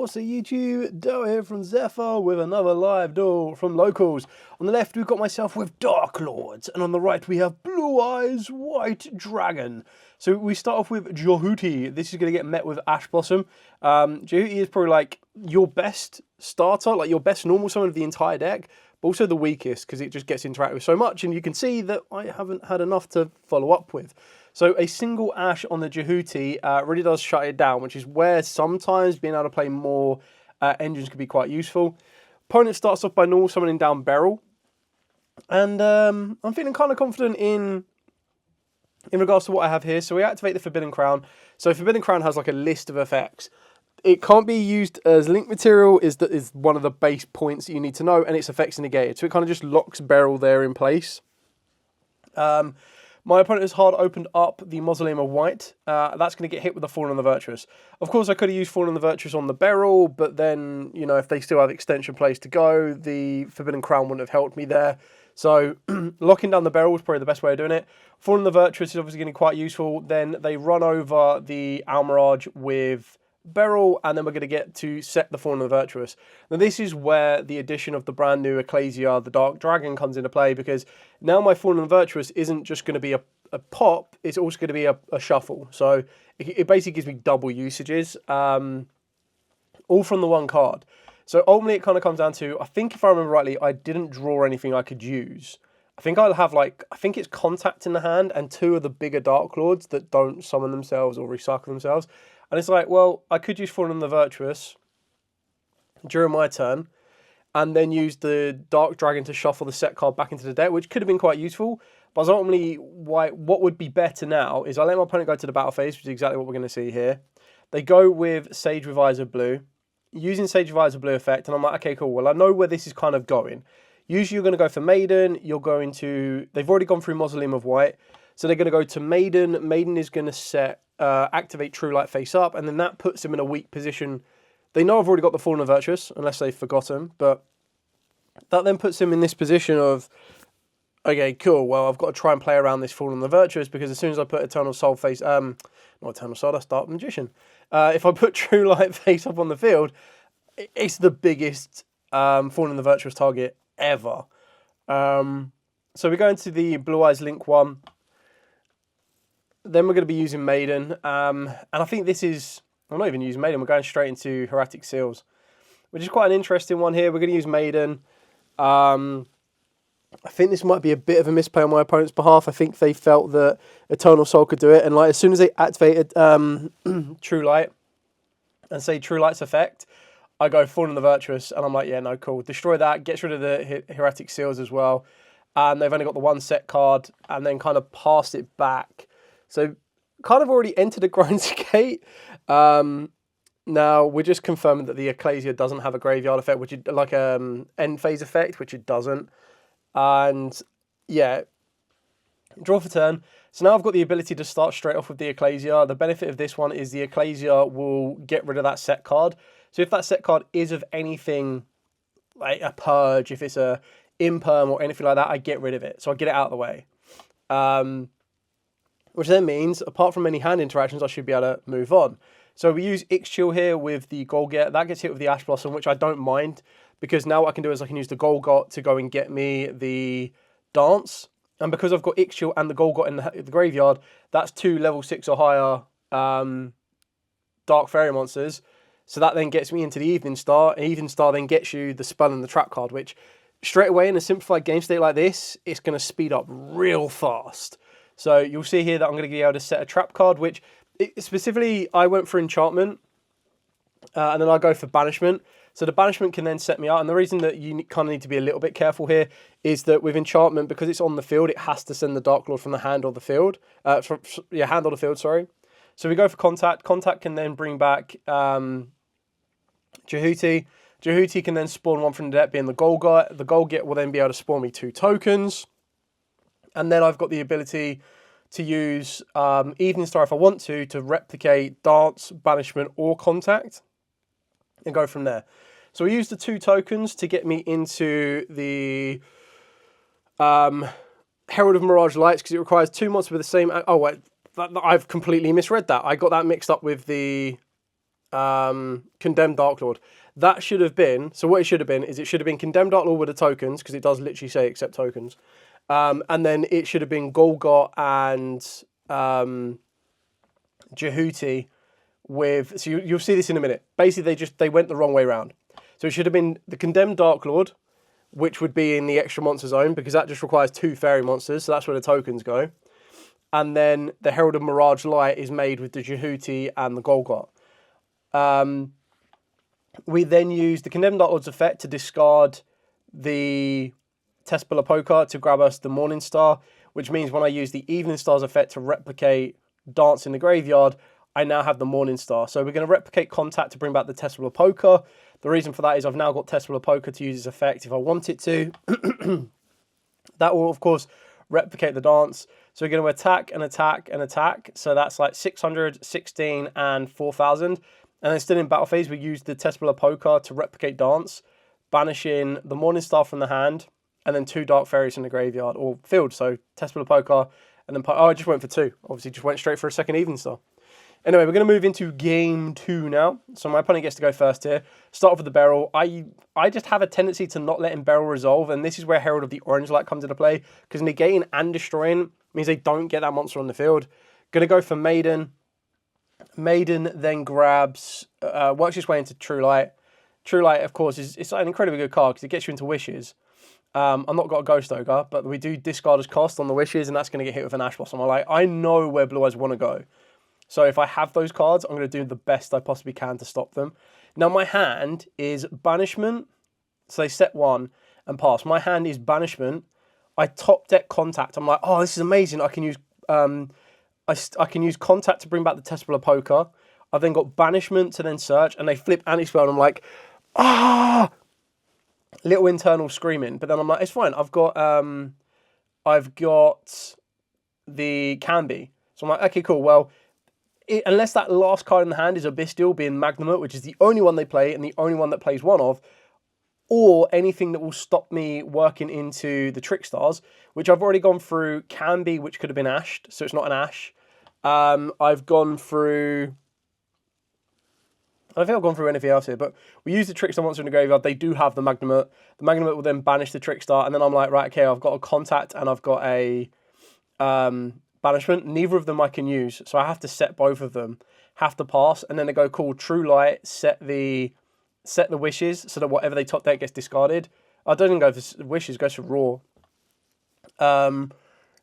What's a YouTube? Doe here from Zephyr with another live duel from locals. On the left we've got myself with Darklord, and on the right we have Blue Eyes White Dragon. So we start off with Yugioh. This is going to get met with Ash Blossom. Yugioh is probably like your best starter, like your best normal summon of the entire deck, but also the weakest because it just gets interacted with so much, and you can see that I haven't had enough to follow up with. So a single Ash on the Yugioh really does shut it down, which is where sometimes being able to play more engines could be quite useful. Opponent starts off by normal summoning down Beryl. And I'm feeling kind of confident in regards to what I have here. So we activate the Forbidden Crown. So Forbidden Crown has like a list of effects. It can't be used as link material is one of the base points that you need to know, and its effects are negated. So it kind of just locks Beryl there in place. My opponent has hard opened up the Mausoleum of White. That's going to get hit with the Fallen on the Virtuous. Of course, I could have used Fallen on the Virtuous on the Beryl, but then, you know, if they still have extension plays to go, the Forbidden Crown wouldn't have helped me there. So, locking down the Beryl was probably the best way of doing it. Fallen on the Virtuous is obviously going to be quite useful. Then they run over the Almirage with Beryl, and then we're going to get to set the Fallen on the Virtuous. Now this is where the addition of the brand new Ecclesia, the Dark Dragon, comes into play, because now my Fallen on the Virtuous isn't just going to be a pop, it's also going to be a shuffle. So it basically gives me double usages, all from the one card. So ultimately it kind of comes down to, I think if I remember rightly, I didn't draw anything I could use. I think I'll have I think it's Contact in the hand and two of the bigger Darklords that don't summon themselves or recycle themselves. And it's like, well, I could use Fallen on the Virtuous during my turn and then use the Dark Dragon to shuffle the set card back into the deck, which could have been quite useful. But ultimately, what would be better now is I let my opponent go to the battle phase, which is exactly what we're going to see here. They go with Sage Reviser Blue, using Sage Reviser Blue effect, and I'm like, okay, cool, well, I know where this is kind of going. Usually you're going to go for Maiden, they've already gone through Mausoleum of White, so they're going to go to Maiden. Maiden is going to set, activate True Light face up, and then that puts them in a weak position. They know I've already got the Fallen of Virtuous, unless they've forgotten, but that then puts them in this position of, okay, cool, well, I've got to try and play around this Fallen of the Virtuous, because as soon as I put Eternal Soul face, not Eternal Soul, that's Dark Magician. If I put True Light face up on the field, it's the biggest Fallen of the Virtuous target ever. So we go into the Blue Eyes Link one. Then we're going to be using Maiden. And I think this is, I'm not even using Maiden, we're going straight into Hieratic Seals, which is quite an interesting one here. We're going to use Maiden. I think this might be a bit of a misplay on my opponent's behalf. I think they felt that Eternal Soul could do it. And like as soon as they activated True Light and say True Light's effect, I go Fallen on the Virtuous, and I'm like, yeah, no, cool. Destroy that, gets rid of the Hieratic Seals as well. And they've only got the one set card, and then kind of passed it back. So kind of already entered a Grind's Gate. Now we're just confirming that the Ecclesia doesn't have a graveyard effect, which is like end phase effect, which it doesn't. And yeah, draw for turn. So now I've got the ability to start straight off with the Ecclesia. The benefit of this one is the Ecclesia will get rid of that set card. So if that set card is of anything like a Purge, if it's a Imperm or anything like that, I get rid of it. So I get it out of the way. Which then means, apart from any hand interactions, I should be able to move on. So we use Yugioh here with the Golget. That gets hit with the Ash Blossom, which I don't mind, because now what I can do is I can use the Golgot to go and get me the Dance. And because I've got Yugioh and the Golgot in the graveyard, that's two level 6 or higher Dark Fairy monsters. So that then gets me into the Evening Star. And Evening Star then gets you the Spell and the Trap card, which straight away in a simplified game state like this, it's going to speed up real fast. So you'll see here that I'm going to be able to set a Trap card, which specifically I went for Enchantment. And then I go for Banishment. So the Banishment can then set me out. And the reason that you kind of need to be a little bit careful here is that with Enchantment, because it's on the field, it has to send the Darklord from the hand or the field. Hand or the field, sorry. So we go for Contact. Contact can then bring back Yugioh. Yugioh can then spawn one from the deck, being the Golget. The Golget will then be able to spawn me 2 tokens. And then I've got the ability to use Evening Star if I want to replicate Dance, Banishment, or Contact, and go from there. So we use the 2 tokens to get me into the Herald of Mirage Lights, because it requires 2 monsters with the same... Oh, wait, I've completely misread that. I got that mixed up with the Condemned Darklord. That should have been, so what it should have been is it should have been Condemned Darklord with the tokens, because it does literally say accept tokens. And then it should have been Golgot and Jehuti with, so you'll see this in a minute. Basically, they went the wrong way around. So it should have been the Condemned Darklord, which would be in the extra monster zone, because that just requires 2 fairy monsters, so that's where the tokens go. And then the Herald of Mirage Light is made with the Jehuti and the Golgot. We then use the Condemned Darklord's effect to discard the Tespila Poker to grab us the Morning Star, which means when I use the Evening Star's effect to replicate Dance in the Graveyard, I now have the Morning Star. So we're going to replicate Contact to bring back the Tespila Poker. The reason for that is I've now got Tespila Poker to use its effect if I want it to. That will, of course, replicate the Dance. So we're going to attack and attack and attack. So that's like 600, 16, and 4,000. And then still in battle phase, we use the Tespila Poker to replicate Dance, banishing the Morning Star from the hand, and then 2 Dark Fairies in the graveyard, or field. So Tespila Poker, and then... Oh, I just went for 2. Obviously, just went straight for a second Evening Star. Anyway, we're going to move into game 2 now. So my opponent gets to go first here. Start off with the Beryl. I just have a tendency to not let him Beryl resolve, and this is where Herald of the Orange Light comes into play, because negating and destroying means they don't get that monster on the field. Going to go for Maiden. Maiden then grabs, works its way into True Light. True Light, of course, it's an incredibly good card because it gets you into Wishes. I've not got a Ghost Ogre, but we do discard as cost on the Wishes, and that's going to get hit with an Ash Blossom. I know where Blue Eyes want to go. So if I have those cards, I'm going to do the best I possibly can to stop them. Now, my hand is Banishment. So they set 1 and pass. My hand is Banishment. I top deck Contact. I'm like, oh, this is amazing. I can use... I can use Contact to bring back the Tespila Poker. I've then got Banishment to then search, and they flip Anti-Spell, and I'm like, ah! Little internal screaming. But then I'm like, it's fine. I've got the Canby. So I'm like, okay, cool. Well, unless that last card in the hand is Abystial, being Magnamut, which is the only one they play, and the only one that plays one of, or anything that will stop me working into the Trickstars, which I've already gone through. Canby, which could have been Ashed, so it's not an Ash. I've gone through... I don't think I've gone through anything else here, but we use the Trickstar monster in the graveyard. They do have the Magnamut. The Magnamut will then banish the Trickstar, and then I'm like, right, okay, I've got a Contact and I've got a Banishment. Neither of them I can use, so I have to set both of them. Have to pass, and then they go, cool, True Light, set the Wishes, so that whatever they top deck gets discarded. I don't even go for Wishes, goes for Raw.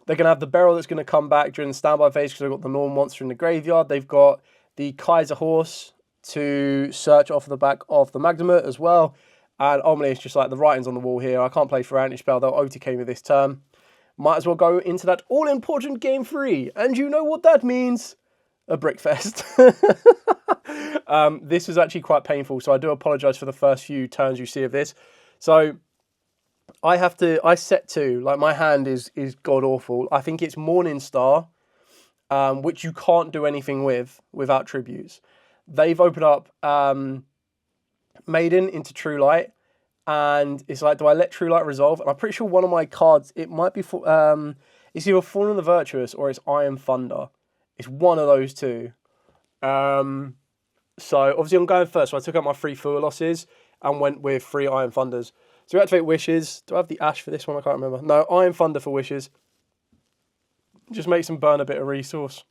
They're going to have the Beryl that's going to come back during the standby phase because they've got the normal monster in the graveyard. They've got the Kaiser Horse to search off the back of the Magnamut as well. And ultimately, it's just like the writing's on the wall here. I can't play for Anti-Spell. They'll OTK me this turn. Might as well go into that all-important game 3. And you know what that means? A Brickfest. This is actually quite painful, so I do apologise for the first few turns you see of this. So I set 2. Like, my hand is god-awful. I think it's Morning Star, which you can't do anything without tributes. They've opened up Maiden into True Light, and it's like, do I let True Light resolve? And I'm pretty sure one of my cards, it might be for, it's either Fallen the Virtuous or it's Iron Thunder. It's one of those two. So obviously I'm going first, so I took out my 3 Fool losses and went with 3 Iron Thunders. So we activate Wishes. Do I have the Ash for this one? I can't remember. No, Iron Thunder for Wishes. Just makes them burn a bit of resource.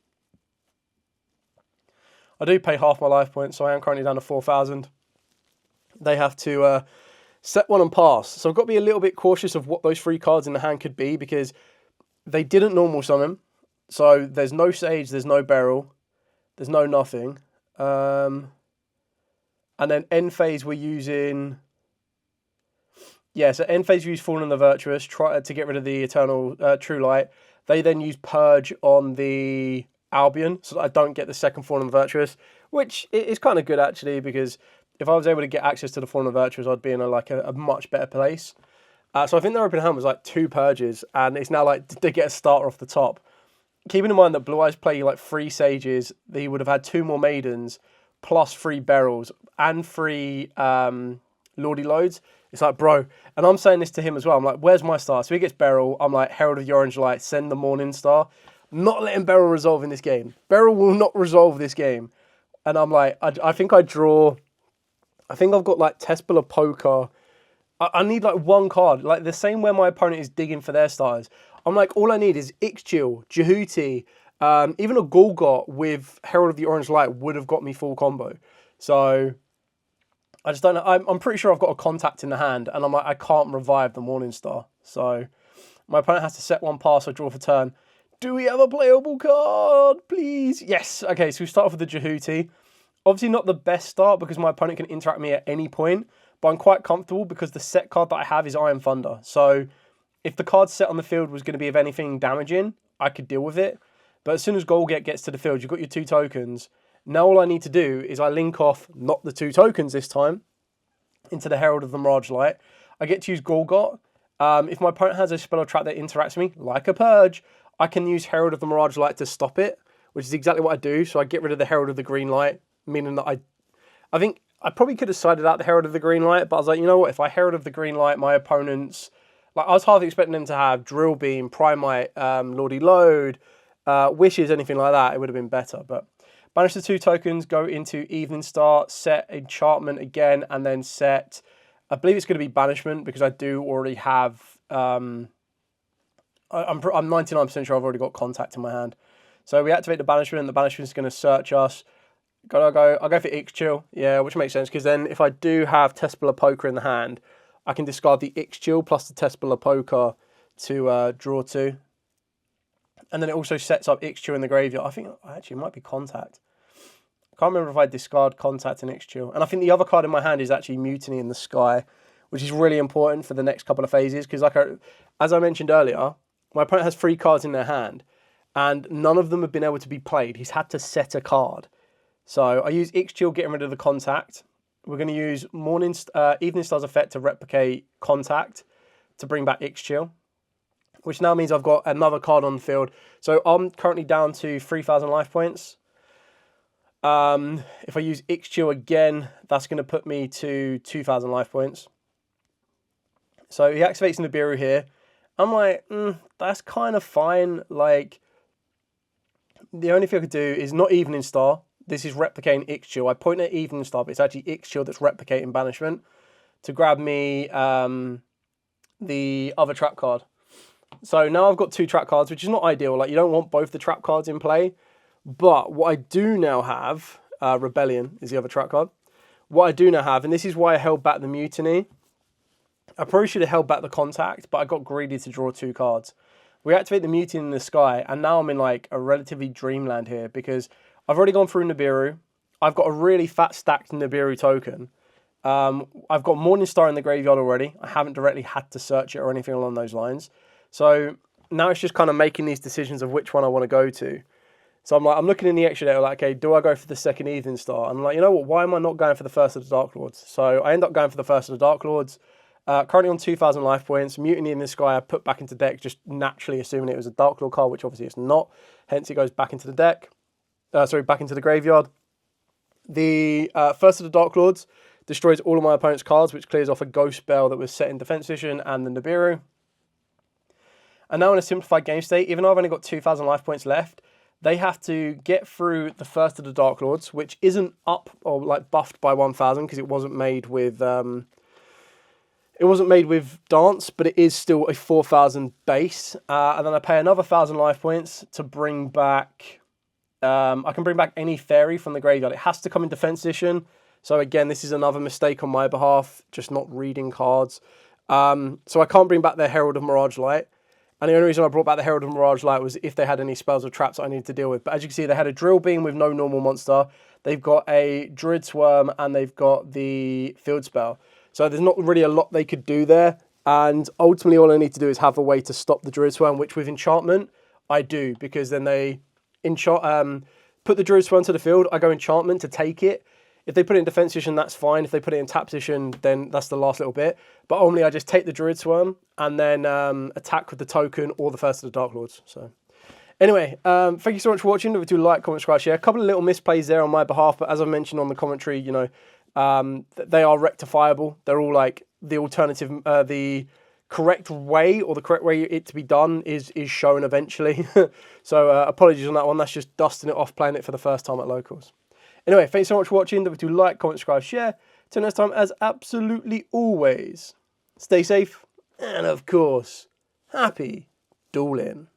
I do pay half my life points, so I am currently down to 4,000. They have to set 1 and pass. So I've got to be a little bit cautious of what those 3 cards in the hand could be, because they didn't normal summon. So there's no Sage, there's no Beryl, there's no nothing. And then end phase we're using... Yeah, so end phase we use Fallen the Virtuous, try to get rid of the Eternal True Light. They then use Purge on the Albion, so that I don't get the second Fallen the Virtuous, which is kind of good actually, because if I was able to get access to the Fallen the Virtuous, I'd be in a much better place. So I think their opening hand was like 2 Purges, and it's now like, did they get a starter off the top? Keeping in mind that Blue Eyes play like 3 Sages, they would have had 2 more Maidens, plus 3 Beryls, and 3 Lordy Loads. It's like, bro, and I'm saying this to him as well. I'm like, where's my star? So he gets Beryl. I'm like, Herald of the Orange Light, send the Morning Star. Not letting Beryl resolve in this game. Beryl will not resolve this game. and I'm like, I think I draw. I think I've got like Tespilla Poker. I need like one card, like the same where my opponent is digging for their starters. I'm like, all I need is Yugioh, Jehuti, even a Golgot with Herald of the Orange Light would have got me full combo. So I just don't know. I'm pretty sure I've got a contact in the hand, and I'm like, I can't revive the Morningstar. So my opponent has to set one pass or draw for turn. Do we have a playable card, please? Yes. Okay, so we start off with the Jehuti. Obviously not the best start because my opponent can interact with me at any point, but I'm quite comfortable because the set card that I have is Iron Thunder. So if the card set on the field was going to be of anything damaging, I could deal with it. But as soon as Golget gets to the field, you've got your 2 tokens. Now all I need to do is I link off, not the 2 tokens this time, into the Herald of the Mirage Light. I get to use Golgot. If my opponent has a spell or trap that interacts with me, like a Purge, I can use Herald of the Mirage Light to stop it, which is exactly what I do. So I get rid of the Herald of the Green Light, meaning that I think I probably could have sided out the Herald of the Green Light, but I was like, you know what, if I Herald of the Green Light, my opponents, like I was half expecting them to have Drill Beam, Primite, Lordy Load, Wishes, anything like that, it would have been better. But banish the 2 tokens, go into Evening Star, set Enchantment again, and then set, I believe it's going to be Banishment, because I do already have, I'm 99% sure I've already got Contact in my hand. So we activate the Banishment, the Banishment is going to search us. I'll go for Yugioh, yeah, which makes sense, because then if I do have Tespilla Poker in the hand, I can discard the Yugioh plus the Tespilla Poker to draw 2. And then it also sets up Yugioh in the graveyard. I think, actually, it might be Contact. I can't remember if I discard Contact and Yugioh. And I think the other card in my hand is actually Mutiny in the Sky, which is really important for the next couple of phases, because as I mentioned earlier, my opponent has 3 cards in their hand, and none of them have been able to be played. He's had to set a card. So I use Yugioh getting rid of the Contact. We're going to use Evening Star's effect to replicate Contact to bring back Yugioh, which now means I've got another card on the field. So I'm currently down to 3,000 life points. If I use Yugioh again, that's going to put me to 2,000 life points. So he activates Nibiru here. I'm like, that's kind of fine. Like, the only thing I could do is not Evening Star. This is replicating Yugioh. I point at Evening Star, but it's actually Yugioh that's replicating Banishment to grab me the other trap card. So now I've got 2 trap cards, which is not ideal. Like, you don't want both the trap cards in play. But what I do now have, Rebellion is the other trap card. What I do now have, and this is why I held back the Mutiny. I probably should have held back the Contact, but I got greedy to draw 2 cards. We activate the Mutiny in the Sky, and now I'm in like a relatively dreamland here because I've already gone through Nibiru. I've got a really fat stacked Nibiru token. I've got Morningstar in the graveyard already. I haven't directly had to search it or anything along those lines. So now it's just kind of making these decisions of which one I want to go to. So I'm looking in the extra deck, like, okay, do I go for the second Evening Star? And I'm like, you know what, why am I not going for the first of the Darklords? So I end up going for the first of the Darklords. Currently on 2,000 life points. Mutiny in the Sky I put back into deck, just naturally assuming it was a Darklord card, which obviously it's not. Hence it goes back into the deck. Back into the graveyard. The first of the Darklords destroys all of my opponent's cards, which clears off a Ghost spell that was set in defense position and the Nibiru. And now in a simplified game state, even though I've only got 2,000 life points left, they have to get through the first of the Darklords, which isn't up or like buffed by 1,000 because it wasn't made with Dance, but it is still a 4,000 base. And then I pay another 1,000 life points to bring back. I can bring back any fairy from the graveyard. It has to come in defense position. So again, this is another mistake on my behalf, just not reading cards. So I can't bring back their Herald of Mirage Light. And the only reason I brought back the Herald of Mirage Light was if they had any spells or traps that I needed to deal with. But as you can see, they had a Drill Beam with no normal monster. They've got a Druid Swarm and they've got the Field Spell. So there's not really a lot they could do there. And ultimately, all I need to do is have a way to stop the Druid Swarm, which with Enchantment, I do. Because then they put the Druid Swarm to the field. I go Enchantment to take it. If they put it in defense position, that's fine. If they put it in tap position, then that's the last little bit. But only I just take the Druid Swarm and then attack with the token or the first of the Darklords. So anyway, thank you so much for watching. If you do like, comment, subscribe, share. A couple of little misplays there on my behalf, but as I mentioned on the commentary, you know, they are rectifiable. They're all like the alternative, the correct way or the correct way it to be done is shown eventually. So apologies on that one. That's just dusting it off, playing it for the first time at locals. Anyway, thanks so much for watching. Don't forget to like, comment, subscribe, share. Till next time, as absolutely always, stay safe and, of course, happy dueling.